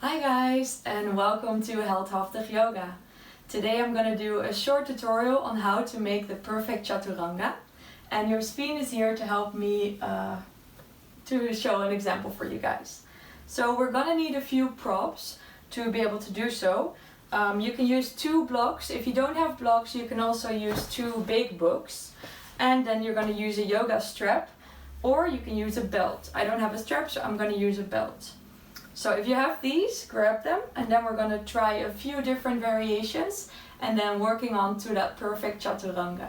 Hi guys, and welcome to Heldhaftig Yoga. Today I'm going to do a short tutorial on how to make the perfect Chaturanga, and Josephine is here to help me to show an example for you guys. So we're going to need a few props to be able to do so. You can use 2 blocks. If you don't have blocks, you can also use 2 big books, and then you're going to use a yoga strap, or you can use a belt. I don't have a strap, so I'm going to use a belt. So if you have these, grab them, and then we're going to try a few different variations and then working on to that perfect Chaturanga.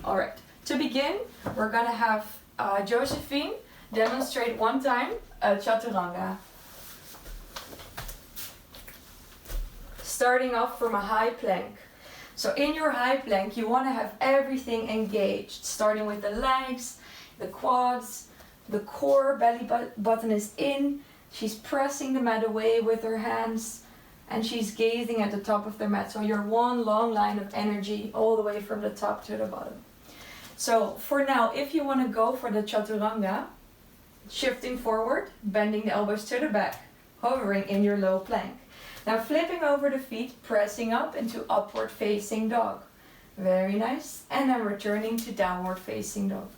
Alright, to begin, we're going to have Josephine demonstrate one time a Chaturanga. Starting off from a high plank. So in your high plank, you want to have everything engaged, starting with the legs, the quads, the core, belly button is in. She's pressing the mat away with her hands and she's gazing at the top of the mat. So you're one long line of energy all the way from the top to the bottom. So for now, if you want to go for the Chaturanga, shifting forward, bending the elbows to the back, hovering in your low plank. Now flipping over the feet, pressing up into upward facing dog. Very nice. And then returning to downward facing dog.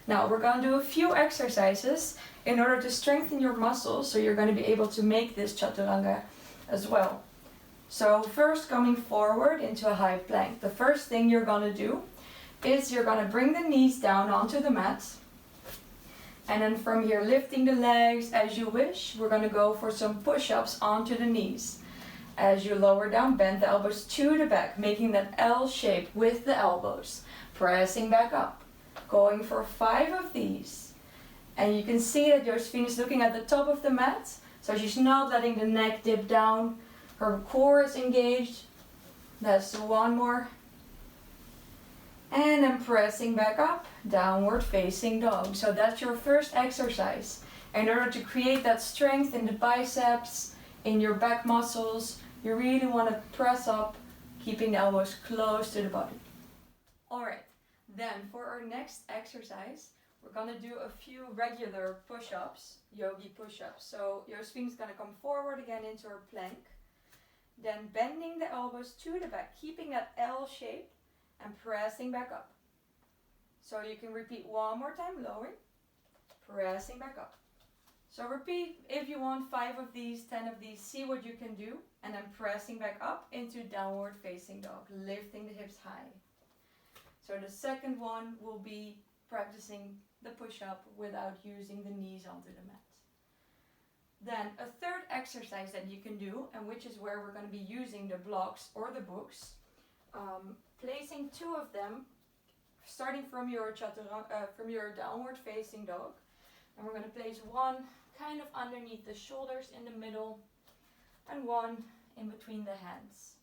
Now we're going to do a few exercises in order to strengthen your muscles, so you're going to be able to make this Chaturanga as well. So first, coming forward into a high plank. The first thing you're going to do is you're going to bring the knees down onto the mat. And then from here, lifting the legs as you wish. We're going to go for some push-ups onto the knees. As you lower down, bend the elbows to the back, making that L shape with the elbows. Pressing back up. Going for 5 of these. And you can see that Josephine is looking at the top of the mat. So she's not letting the neck dip down. Her core is engaged. That's 1 more. And then pressing back up, downward facing dog. So that's your first exercise. In order to create that strength in the biceps, in your back muscles, you really want to press up, keeping the elbows close to the body. Alright, then for our next exercise, we're going to do a few regular push-ups, yogi push-ups. So Josephine's going to come forward again into her plank. Then bending the elbows to the back, keeping that L shape and pressing back up. So you can repeat 1 more time, lowering, pressing back up. So repeat if you want 5 of these, 10 of these, see what you can do. And then pressing back up into downward facing dog, lifting the hips high. So the second one will be practicing the push-up without using the knees onto the mat. Then a third exercise that you can do, and which is where we're going to be using the blocks or the books, placing 2 of them, starting from your downward facing dog, and we're going to place 1 kind of underneath the shoulders in the middle, and 1 in between the hands.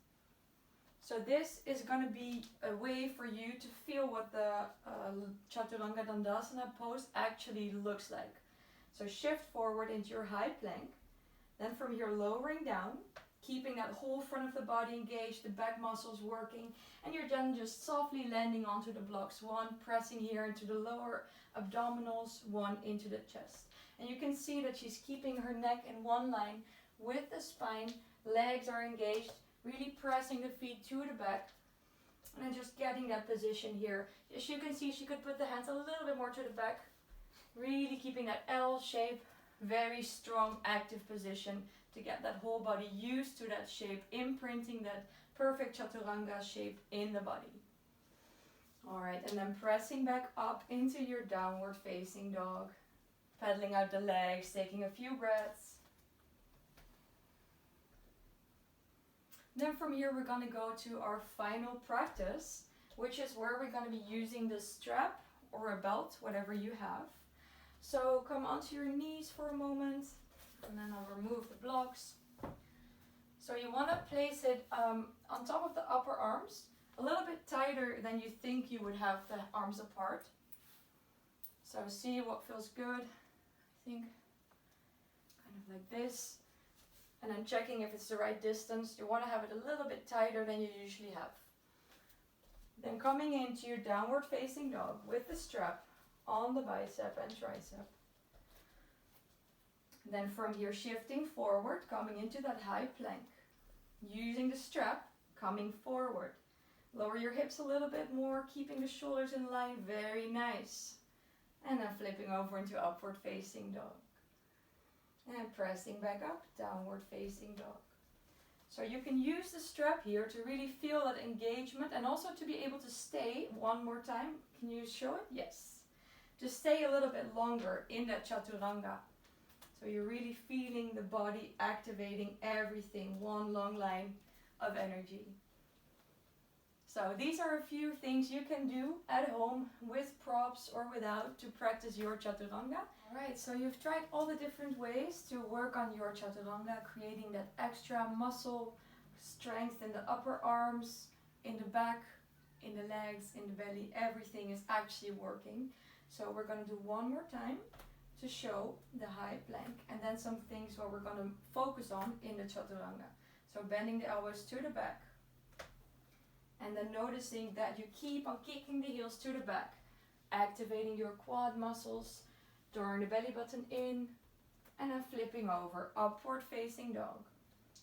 So this is going to be a way for you to feel what the Chaturanga Dandasana pose actually looks like. So shift forward into your high plank. Then from here lowering down, keeping that whole front of the body engaged, the back muscles working. And you're then just softly landing onto the blocks. 1 pressing here into the lower abdominals, 1 into the chest. And you can see that she's keeping her neck in one line with the spine. Legs are engaged. Really pressing the feet to the back and then just getting that position here. As you can see, she could put the hands a little bit more to the back. Really keeping that L shape, very strong active position to get that whole body used to that shape, imprinting that perfect Chaturanga shape in the body. Alright, and then pressing back up into your downward facing dog. Pedaling out the legs, taking a few breaths. Then from here we're going to go to our final practice, which is where we're going to be using the strap or a belt, whatever you have. So come onto your knees for a moment, and then I'll remove the blocks. So you want to place it on top of the upper arms, a little bit tighter than you think you would have the arms apart. So see what feels good. I think kind of like this. And then checking if it's the right distance. You want to have it a little bit tighter than you usually have. Then coming into your downward facing dog with the strap on the bicep and tricep. Then from here shifting forward, coming into that high plank. Using the strap, coming forward. Lower your hips a little bit more, keeping the shoulders in line, very nice. And then flipping over into upward facing dog. And pressing back up, downward facing dog. So you can use the strap here to really feel that engagement and also to be able to stay one more time. Can you show it? Yes. To stay a little bit longer in that Chaturanga. So you're really feeling the body activating everything, one long line of energy. So these are a few things you can do at home with props or without to practice your Chaturanga. Alright, so you've tried all the different ways to work on your Chaturanga, creating that extra muscle strength in the upper arms, in the back, in the legs, in the belly. Everything is actually working. So we're going to do one more time to show the high plank and then some things what we're going to focus on in the Chaturanga. So bending the elbows to the back. And then noticing that you keep on kicking the heels to the back, activating your quad muscles, drawing the belly button in, and then flipping over, upward facing dog.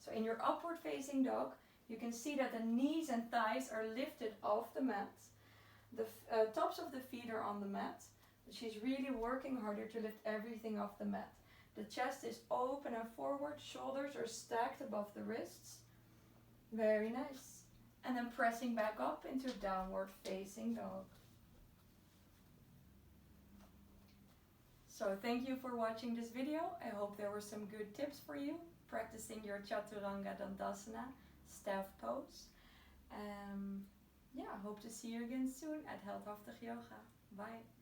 So in your upward facing dog, you can see that the knees and thighs are lifted off the mat. The tops of the feet are on the mat, but she's really working harder to lift everything off the mat. The chest is open and forward, shoulders are stacked above the wrists. Very nice. And then pressing back up into downward facing dog. So thank you for watching this video. I hope there were some good tips for you practicing your Chaturanga Dandasana staff pose. Yeah, I hope to see you again soon at Heldhaftig Yoga. Bye.